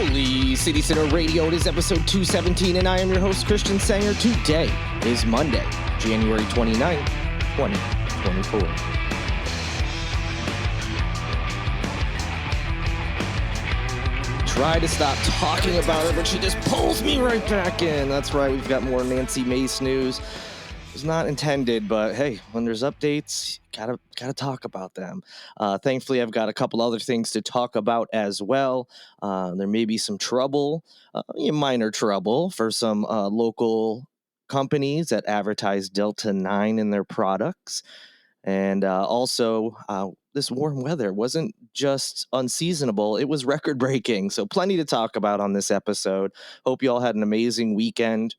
Holy City Center Radio. It is episode 217, and I am your host, Christian Sanger. Today is Monday, January 29th, 2024. Try to stop talking about her, but she just pulls me right back in. That's right, we've got more Nancy Mace news. It was not intended, but hey, when there's updates, gotta talk about them. Thankfully, I've got a couple other things to talk about as well. There may be some trouble, minor trouble for some local companies that advertise Delta 9 in their products. And also, this warm weather wasn't just unseasonable, it was record-breaking. So plenty to talk about on this episode. Hope you all had an amazing weekend.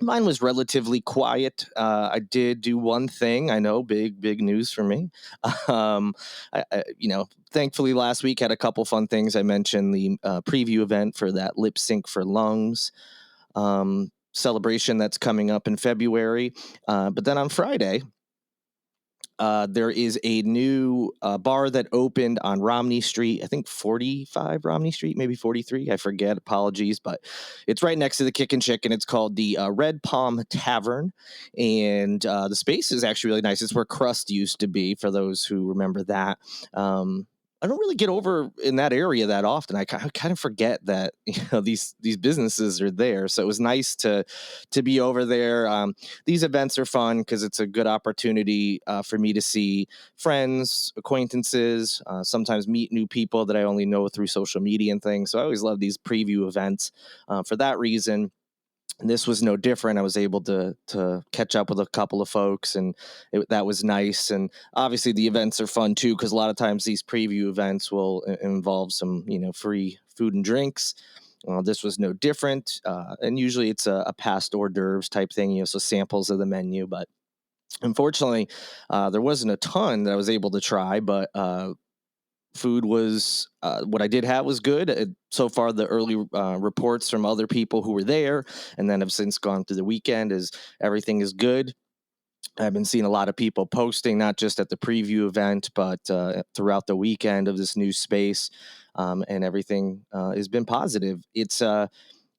Mine was relatively quiet. I did do one thing. I know, big news for me. Thankfully last week had a couple fun things. I mentioned the preview event for that Lip Sync for Lungs celebration that's coming up in February. But then on Friday, there is a new bar that opened on Romney Street. I think 45 Romney Street, maybe 43. I forget. Apologies, but it's right next to the Kick and Chicken. It's called the Red Palm Tavern, and the space is actually really nice. It's where Crust used to be, for those who remember that. I don't really get over in that area that often. I kind of forget that these businesses are there. So it was nice to be over there. These events are fun because it's a good opportunity for me to see friends, acquaintances, sometimes meet new people that I only know through social media and things. So I always love these preview events for that reason. And this was no different. I was able to catch up with a couple of folks, and that was nice. And obviously the events are fun too, because a lot of times these preview events will involve some, free food and drinks. This was no different. And usually it's a past hors d'oeuvres type thing, so samples of the menu. But unfortunately, there wasn't a ton that I was able to try, but food was what I did have was good. So far, the early reports from other people who were there and then have since gone through the weekend is everything is good. I've been seeing a lot of people posting, not just at the preview event, but throughout the weekend of this new space, and everything has been positive. It's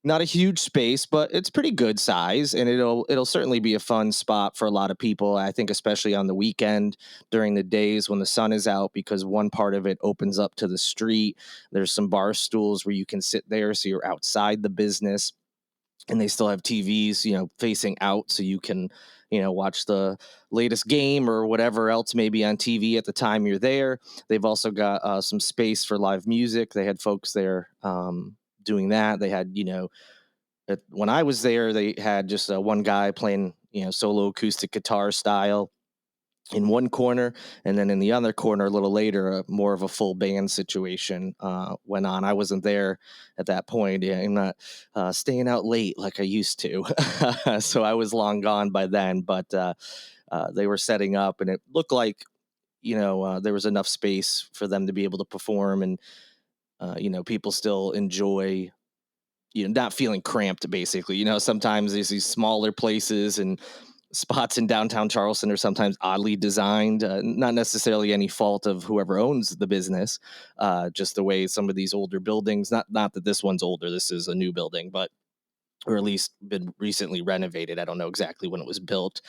not a huge space, but it's pretty good size, and it'll certainly be a fun spot for a lot of people. I think especially on the weekend during the days when the sun is out, because one part of it opens up to the street. There's some bar stools where you can sit there, so you're outside the business, and they still have TVs, facing out, so you can, watch the latest game or whatever else may be on TV at the time you're there. They've also got some space for live music. They had folks there doing that. They had, when I was there, they had just one guy playing, solo acoustic guitar style in one corner, and then in the other corner a little later, more of a full band situation went on. I wasn't there at that point. Yeah, I'm not staying out late like I used to, so I was long gone by then. But they were setting up, and it looked like there was enough space for them to be able to perform, and people still enjoy not feeling cramped, basically. Sometimes there's these smaller places and spots in downtown Charleston are sometimes oddly designed, not necessarily any fault of whoever owns the business, just the way some of these older buildings, not that this one's older, this is a new building, but or at least been recently renovated. I don't know exactly when it was built.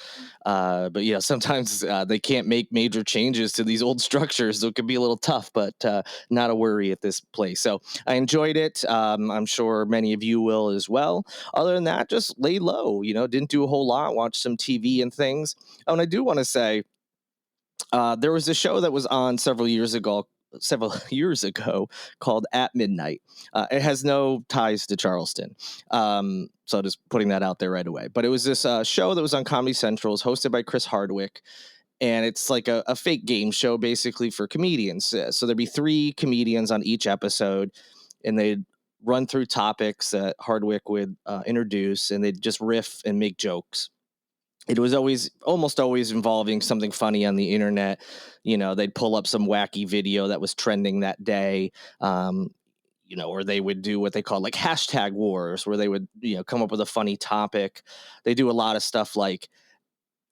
But sometimes they can't make major changes to these old structures, so it could be a little tough, but not a worry at this place. So I enjoyed it. I'm sure many of you will as well. Other than that, just lay low, didn't do a whole lot, watched some TV and things. Oh, and I do want to say, there was a show that was on several years ago called At Midnight. It has no ties to Charleston. So just putting that out there right away. But it was this show that was on Comedy Central. It was hosted by Chris Hardwick. And it's like a fake game show, basically, for comedians. So there'd be 3 comedians on each episode, and they'd run through topics that Hardwick would introduce, and they'd just riff and make jokes. It was almost always involving something funny on the internet. They'd pull up some wacky video that was trending that day, or they would do what they call like hashtag wars, where they would, come up with a funny topic. They do a lot of stuff like,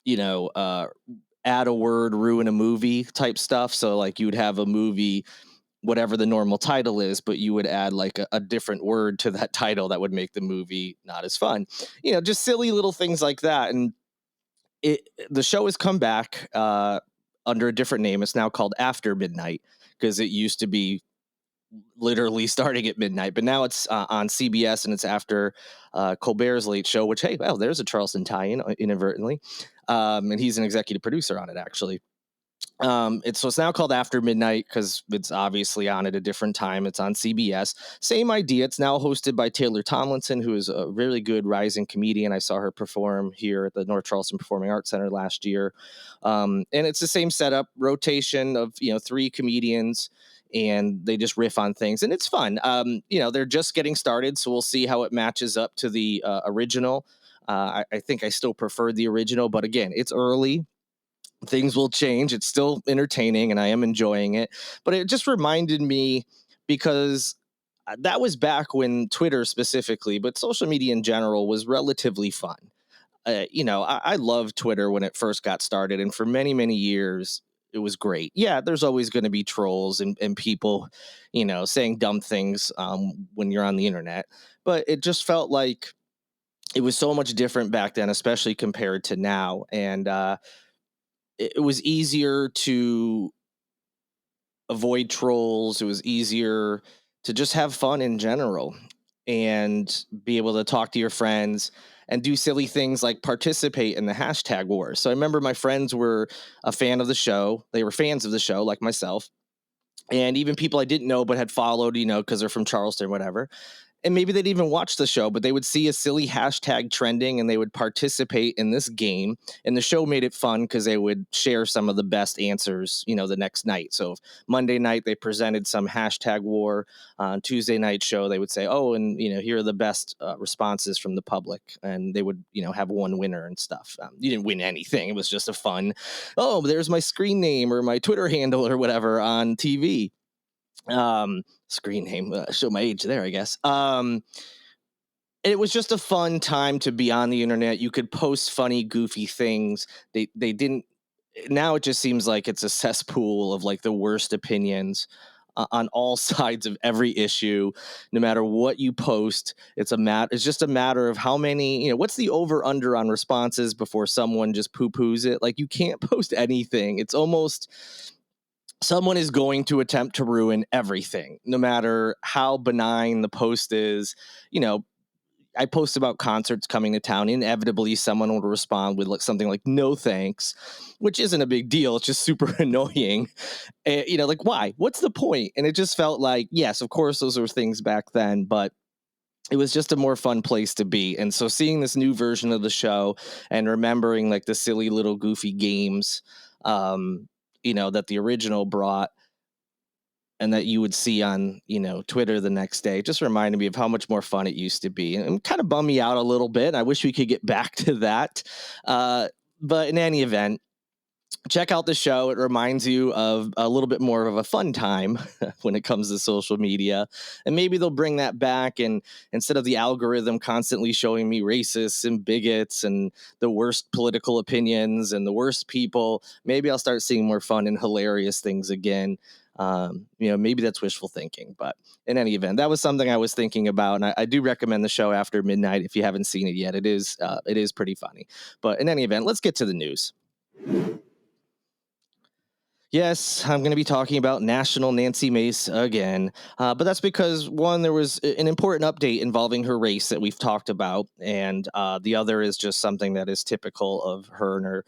add a word, ruin a movie type stuff. So like you would have a movie whatever the normal title is, but you would add like a different word to that title that would make the movie not as fun. Just silly little things like that. And the show has come back under a different name. It's now called After Midnight, because it used to be literally starting at midnight, but now it's on CBS, and it's after Colbert's Late Show, which, hey, well, there's a Charleston tie-in inadvertently. And he's an executive producer on it, actually. It's now called After Midnight because it's obviously on at a different time. It's on CBS. Same idea. It's now hosted by Taylor Tomlinson, who is a really good rising comedian. I saw her perform here at the North Charleston Performing Arts Center last year. And it's the same setup, rotation of 3 comedians, and they just riff on things, and it's fun. They're just getting started, so we'll see how it matches up to the original. I think I still prefer the original, but again, it's early. Things will change. It's still entertaining, and I am enjoying it. But it just reminded me, because that was back when Twitter specifically, but social media in general, was relatively fun. I loved Twitter when it first got started, and for many, many years, it was great. Yeah, there's always going to be trolls and people, saying dumb things when you're on the internet. But it just felt like it was so much different back then, especially compared to now. And it was easier to avoid trolls. It was easier to just have fun in general and be able to talk to your friends and do silly things like participate in the hashtag wars. So I remember my friends were a fan of the show. They were fans of the show, like myself. And even people I didn't know but had followed, because they're from Charleston or whatever. And maybe they'd even watch the show, but they would see a silly hashtag trending and they would participate in this game. And the show made it fun because they would share some of the best answers, the next night. So Monday night, they presented some hashtag war. On Tuesday night show, they would say, oh, and, here are the best responses from the public. And they would, have one winner and stuff. You didn't win anything. It was just a fun, oh, there's my screen name or my Twitter handle or whatever on TV. Screen name, show my age there, I guess. It was just a fun time to be on the internet. You could post funny, goofy things. They didn't. Now it just seems like it's a cesspool of like the worst opinions on all sides of every issue. No matter what you post, it's just a matter of how many. What's the over under on responses before someone just poo poos it? Like, you can't post anything. It's almost. Someone is going to attempt to ruin everything, no matter how benign the post is. I post about concerts coming to town. Inevitably, someone will respond with something like "no thanks," which isn't a big deal. It's just super annoying. Like, why? What's the point? And it just felt like, yes, of course, those were things back then, but it was just a more fun place to be. And so seeing this new version of the show and remembering like the silly little goofy games, that the original brought and that you would see on, Twitter the next day, just reminded me of how much more fun it used to be, and kind of bummed me out a little bit. I wish we could get back to that. But in any event, check out the show. It reminds you of a little bit more of a fun time when it comes to social media. And maybe they'll bring that back. And instead of the algorithm constantly showing me racists and bigots and the worst political opinions and the worst people, maybe I'll start seeing more fun and hilarious things again. Maybe that's wishful thinking, but in any event, that was something I was thinking about. And I do recommend the show After Midnight if you haven't seen it yet. It is pretty funny. But in any event, let's get to the news. Yes, I'm going to be talking about National Nancy Mace again, but that's because, one, there was an important update involving her race that we've talked about, and the other is just something that is typical of her and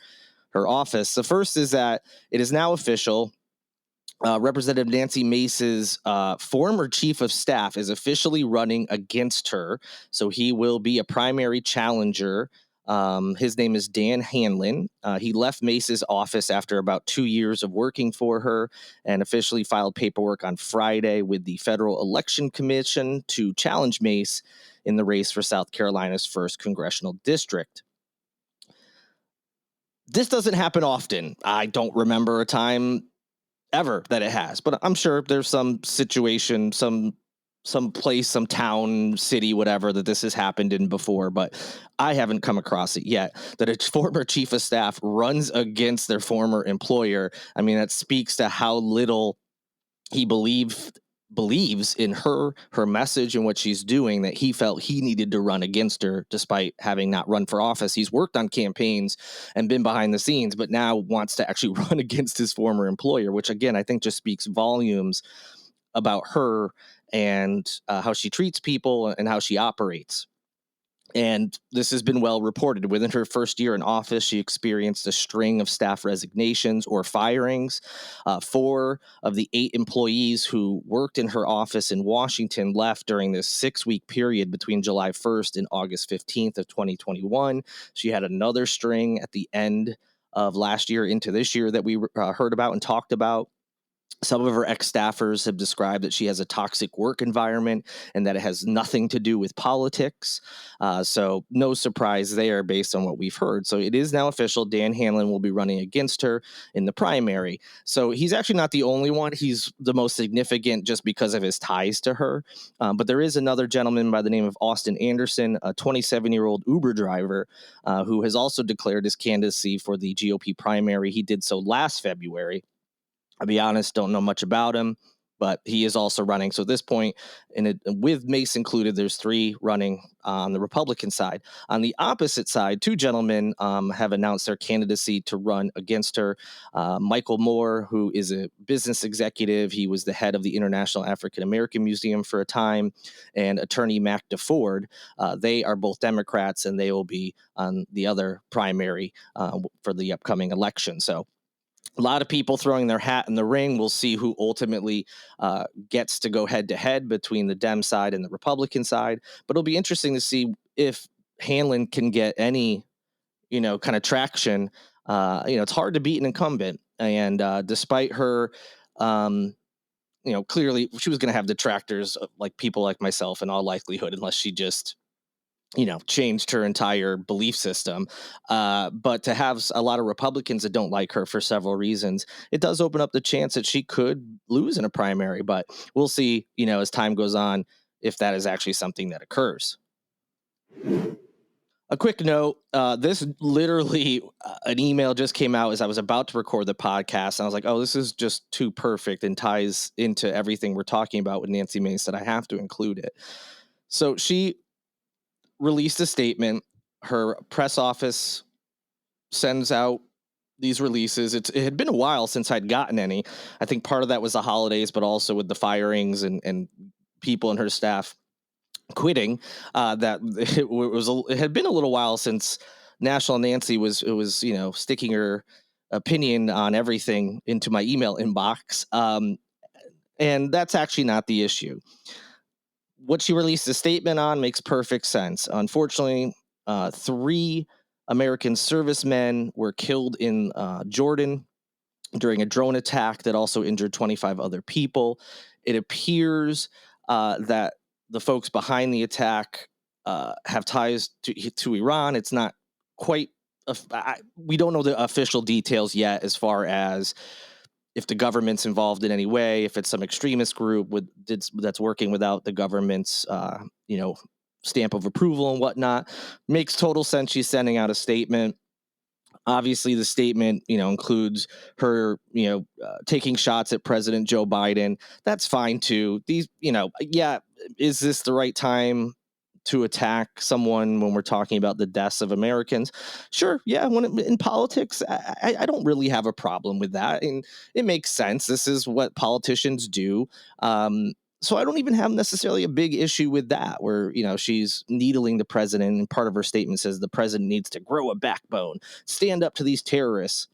her office. The first is that it is now official. Representative Nancy Mace's former chief of staff is officially running against her, so he will be a primary challenger. His name is Dan Hanlon. He left Mace's office after about 2 years of working for her and officially filed paperwork on Friday with the Federal Election Commission to challenge Mace in the race for South Carolina's 1st congressional district. This doesn't happen often. I don't remember a time ever that it has, but I'm sure there's some situation, some place, some town, city, whatever, that this has happened in before, but I haven't come across it yet, that a former chief of staff runs against their former employer. I mean, that speaks to how little he believes in her message and what she's doing, that he felt he needed to run against her despite having not run for office. He's worked on campaigns and been behind the scenes, but now wants to actually run against his former employer, which again I think just speaks volumes about her and how she treats people and how she operates. And this has been well reported. Within her first year in office, she experienced a string of staff resignations or firings. 4 of the 8 employees who worked in her office in Washington left during this 6-week period between July 1st and August 15th of 2021. She had another string at the end of last year into this year that we heard about and talked about. Some of her ex-staffers have described that she has a toxic work environment and that it has nothing to do with politics. So no surprise there based on what we've heard. So it is now official. Dan Hanlon will be running against her in the primary. So he's actually not the only one. He's the most significant just because of his ties to her. But there is another gentleman by the name of Austin Anderson, a 27-year-old Uber driver who has also declared his candidacy for the GOP primary. He did so last February. I'll be honest, don't know much about him, but he is also running. So at this point, with Mace included, there's 3 running on the Republican side. On the opposite side, 2 gentlemen have announced their candidacy to run against her. Michael Moore, who is a business executive, he was the head of the International African American Museum for a time, and attorney Mac DeFord. They are both Democrats, and they will be on the other primary for the upcoming election. So a lot of people throwing their hat in the ring. We'll see who ultimately gets to go head to head between the Dem side and the Republican side. But it'll be interesting to see if Hanlon can get any, kind of traction. It's hard to beat an incumbent. And despite her, clearly she was going to have detractors like people like myself in all likelihood, unless she just changed her entire belief system. But to have a lot of Republicans that don't like her for several reasons, it does open up the chance that she could lose in a primary. But we'll see, as time goes on, if that is actually something that occurs. A quick note, this literally an email just came out as I was about to record the podcast. And I was like, oh, this is just too perfect and ties into everything we're talking about with Nancy Mace that I have to include it. So she released a statement. Her press office sends out these releases. It had been a while since I'd gotten any. I think part of that was the holidays, but also with the firings and people in her staff quitting. That it had been a little while since National Nancy was sticking her opinion on everything into my email inbox. And that's actually not the issue. What she released a statement on makes perfect sense. Unfortunately, 3 American servicemen were killed in Jordan during a drone attack that also injured 25 other people. It appears that the folks behind the attack have ties to Iran. It's not quite, we don't know the official details yet as far as if the government's involved in any way, if it's some extremist group that's working without the government's, stamp of approval and whatnot. Makes total sense. She's sending out a statement. Obviously, the statement, includes her, taking shots at President Joe Biden. That's fine too. These, is this the right time to attack someone when we're talking about the deaths of Americans? Sure, yeah. In politics, I don't really have a problem with that, and it makes sense. This is what politicians do. So I don't even have necessarily a big issue with that, where she's needling the president, and part of her statement says the president needs to grow a backbone, stand up to these terrorists.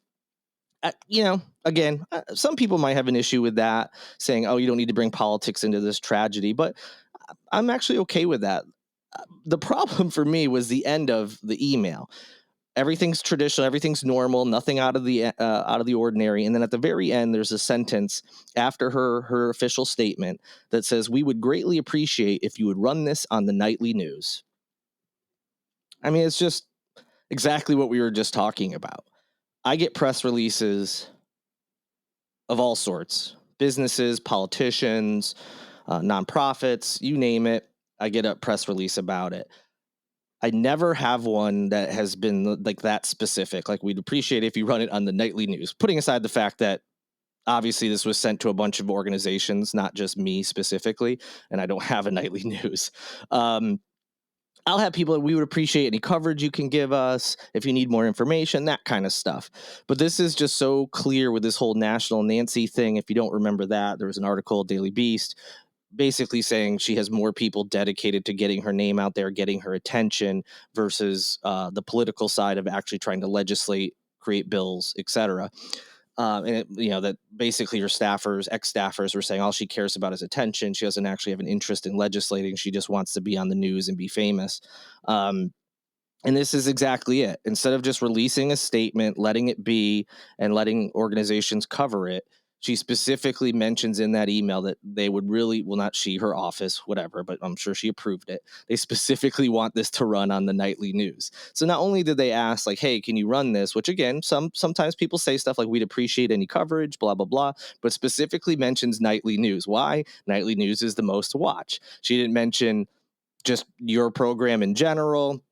Again, some people might have an issue with that, saying, "Oh, you don't need to bring politics into this tragedy," but I'm actually okay with that. The problem for me was the end of the email. Everything's traditional, everything's normal, nothing out of the ordinary. And then at the very end, there's a sentence after her official statement that says, "We would greatly appreciate if you would run this on the nightly news." I mean, it's just exactly what we were just talking about. I get press releases of all sorts: businesses, politicians, nonprofits, you name it. I get a press release about it. I never have one that has been like that specific. Like, we'd appreciate if you run it on the nightly news, putting aside the fact that obviously this was sent to a bunch of organizations, not just me specifically, and I don't have a nightly news. I'll have people, we would appreciate any coverage you can give us if you need more information, that kind of stuff. But this is just so clear with this whole National Nancy thing. If you don't remember that, there was an article, Daily Beast, basically saying she has more people dedicated to getting her name out there, getting her attention, versus the political side of actually trying to legislate, create bills, etc. And that basically her staffers, ex-staffers, were saying all she cares about is attention. She doesn't actually have an interest in legislating. She just wants to be on the news and be famous. And this is exactly it. Instead of just releasing a statement, letting it be, and letting organizations cover it, she specifically mentions in that email that they would really, well, not she, her office, whatever, but I'm sure she approved it. They specifically want this to run on the nightly news. So not only did they ask, like, hey, can you run this? Which, again, sometimes people say stuff like, we'd appreciate any coverage, blah, blah, blah, but specifically mentions nightly news. Why? Nightly news is the most to watch. She didn't mention just your program in general,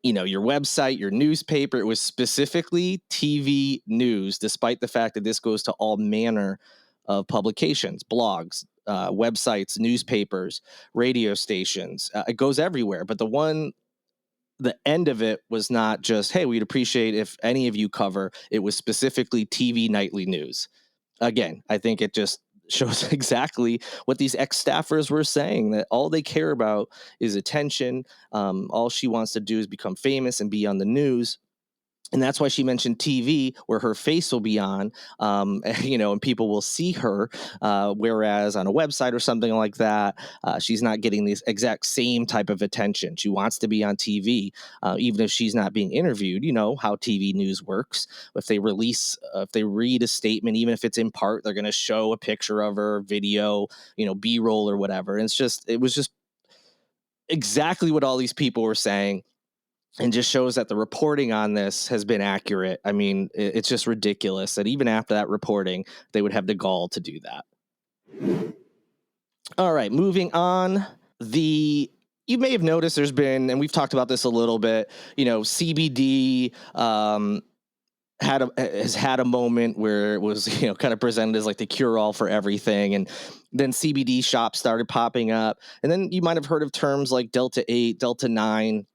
your website, your newspaper. It was specifically TV news, despite the fact that this goes to all manner of publications, blogs, websites, newspapers, radio stations. It goes everywhere. But the end of it was not just, hey, we'd appreciate if any of you cover. It was specifically TV nightly news. Again, I think it just shows exactly what these ex-staffers were saying, that all they care about is attention. All she wants to do is become famous and be on the news. And that's why she mentioned TV, where her face will be on, and people will see her. Whereas on a website or something like that, she's not getting this exact same type of attention. She wants to be on TV, even if she's not being interviewed. You know how TV news works. If they read a statement, even if it's in part, they're going to show a picture of her, video, B-roll or whatever. And it was just exactly what all these people were saying, and just shows that the reporting on this has been accurate. I mean, it's just ridiculous that even after that reporting, they would have the gall to do that. All right, moving on. You may have noticed there's been, and we've talked about this a little bit, CBD has had a moment where it was, kind of presented as like the cure-all for everything. And then CBD shops started popping up. And then you might have heard of terms like Delta 8, Delta 9,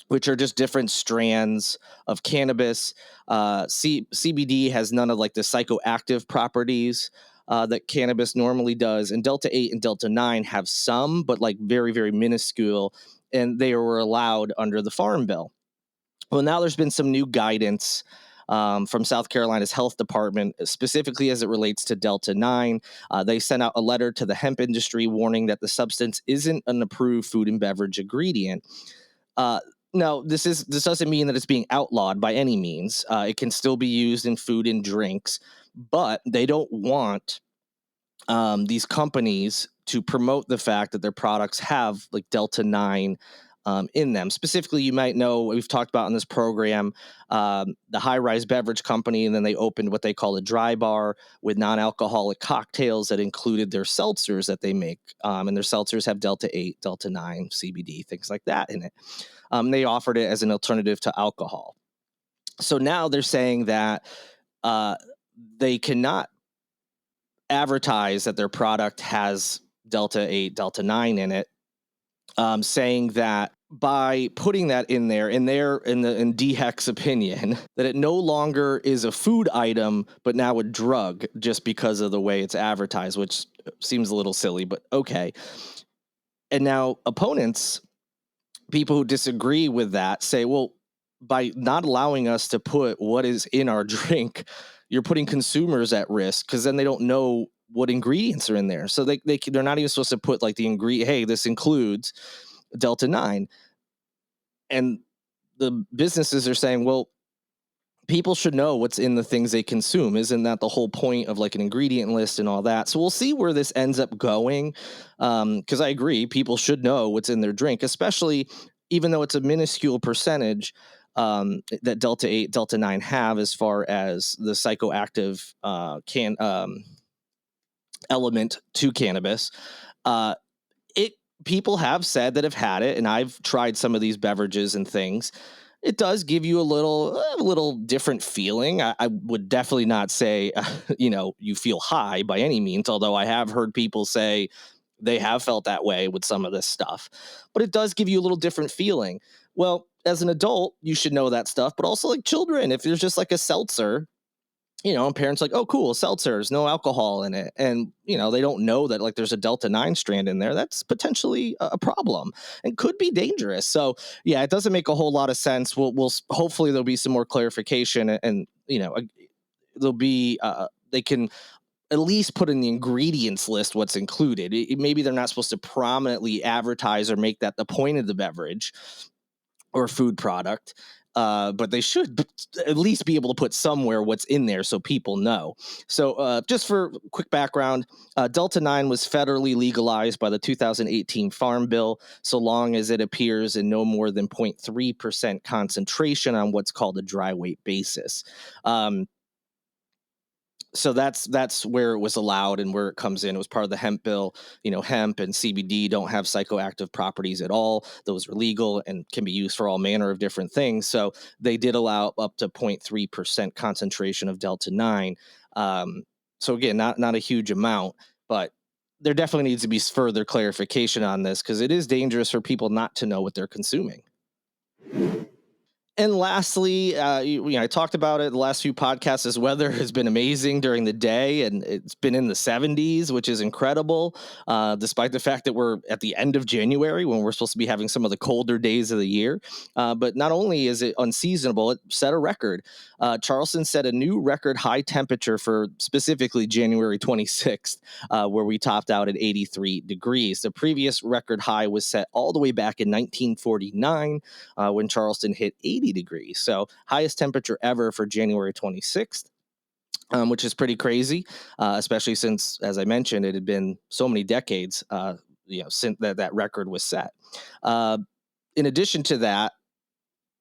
which are just different strands of cannabis. CBD has none of like the psychoactive properties that cannabis normally does. And Delta 8 and Delta 9 have some, but like very, very minuscule. And they were allowed under the Farm Bill. Well, now there's been some new guidance from South Carolina's health department, specifically as it relates to Delta 9. They sent out a letter to the hemp industry warning that the substance isn't an approved food and beverage ingredient. No, this doesn't mean that it's being outlawed by any means. It can still be used in food and drinks, but they don't want these companies to promote the fact that their products have like Delta 9 in them. Specifically, you might know, we've talked about in this program, the High Rise Beverage Company, and then they opened what they call a dry bar with non-alcoholic cocktails that included their seltzers that they make. And their seltzers have Delta 8, Delta 9, CBD, things like that in it. They offered it as an alternative to alcohol. So now they're saying that they cannot advertise that their product has Delta 8, Delta 9 in it, saying that by putting that in there, in DHEC's opinion, that it no longer is a food item, but now a drug, just because of the way it's advertised, which seems a little silly, but okay. And now opponents, people who disagree with that, say, well, by not allowing us to put what is in our drink, you're putting consumers at risk, because then they don't know what ingredients are in there. So they're not even supposed to put like the ingredient, hey, this includes Delta 9. And the businesses are saying, well, people should know what's in the things they consume. Isn't that the whole point of like an ingredient list and all that? So we'll see where this ends up going. Because I agree, people should know what's in their drink, especially even though it's a minuscule percentage that Delta 8, Delta 9 have as far as the psychoactive element to cannabis. People have said that have had it, and I've tried some of these beverages and things. It does give you a little different feeling. I would definitely not say, you feel high by any means, although I have heard people say they have felt that way with some of this stuff. But it does give you a little different feeling. Well, as an adult, you should know that stuff, but also like children, if there's just like a seltzer, parents like, oh, cool, seltzers, no alcohol in it. And, they don't know that like there's a Delta 9 strand in there. That's potentially a problem and could be dangerous. So, yeah, it doesn't make a whole lot of sense. We'll hopefully there'll be some more clarification and there'll be, they can at least put in the ingredients list what's included. Maybe they're not supposed to prominently advertise or make that the point of the beverage or food product. But they should at least be able to put somewhere what's in there so people know. So just for quick background, Delta 9 was federally legalized by the 2018 Farm Bill, so long as it appears in no more than 0.3% concentration on what's called a dry weight basis. So that's where it was allowed and where it comes in. It was part of the hemp bill. Hemp and CBD don't have psychoactive properties at all. Those are legal and can be used for all manner of different things. So they did allow up to 0.3% concentration of Delta 9. So again, not a huge amount, but there definitely needs to be further clarification on this because it is dangerous for people not to know what they're consuming. And lastly, I talked about it the last few podcasts. This weather has been amazing during the day, and it's been in the 70s, which is incredible, despite the fact that we're at the end of January when we're supposed to be having some of the colder days of the year. But not only is it unseasonable, it set a record. Charleston set a new record high temperature for specifically January 26th, where we topped out at 83 degrees. The previous record high was set all the way back in 1949 when Charleston hit 80 degrees. So highest temperature ever for January 26th. Which is pretty crazy, especially since, as I mentioned, it had been so many decades, since that record was set. In addition to that,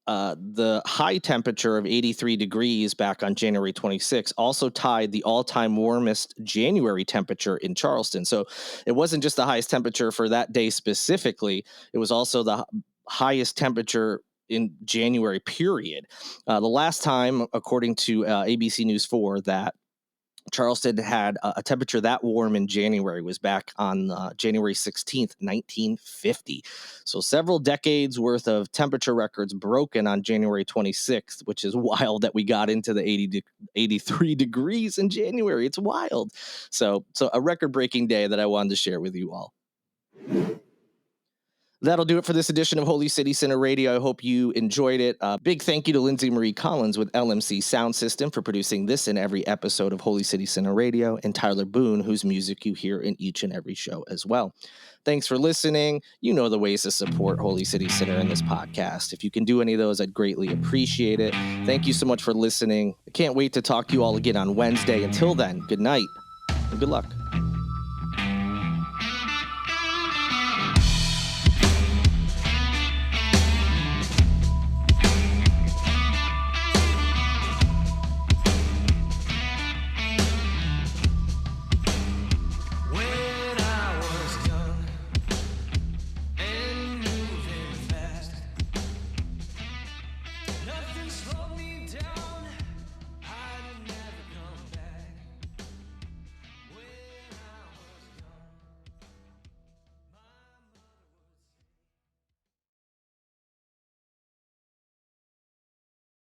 the high temperature of 83 degrees back on January 26 also tied the all-time warmest January temperature in Charleston. So it wasn't just the highest temperature for that day specifically, it was also the highest temperature in January period. The last time, according to ABC News 4, that Charleston had a temperature that warm in January was back on January 16th, 1950. So several decades worth of temperature records broken on January 26th, which is wild that we got into the 83 degrees in January. It's wild. So a record-breaking day that I wanted to share with you all. That'll do it for this edition of Holy City Center Radio. I hope you enjoyed it. Big thank you to Lindsay Marie Collins with LMC Sound System for producing this and every episode of Holy City Center Radio, and Tyler Boone, whose music you hear in each and every show as well. Thanks for listening. You know the ways to support Holy City Center in this podcast. If you can do any of those, I'd greatly appreciate it. Thank you so much for listening. I can't wait to talk to you all again on Wednesday. Until then, good night and good luck.